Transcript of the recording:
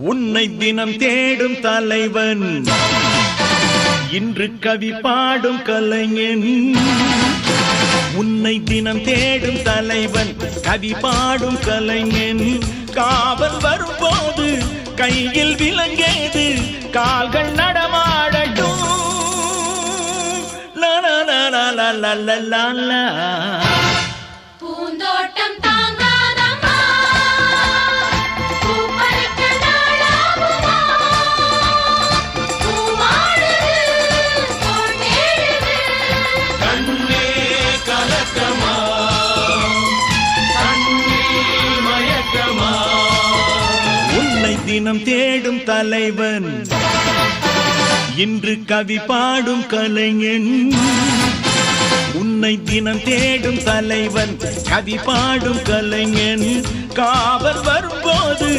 உன்னை தினம் தேடும் தலைவன் இன்று கவி பாடும் கலைஞன். உன்னை தினம் தேடும் தலைவன் கவி பாடும் கலைஞன். காவல் வரும்போது கையில் விலங்கேது கால்கள் நடமாடட்டும். பூந்தோட்டம் தினம் தேடும் தலைவன் இன்று கவி பாடும் கலைஞன். உன்னை தினம் தேடும் தலைவன் கவி பாடும் கலைஞன். காவல் வரும்போது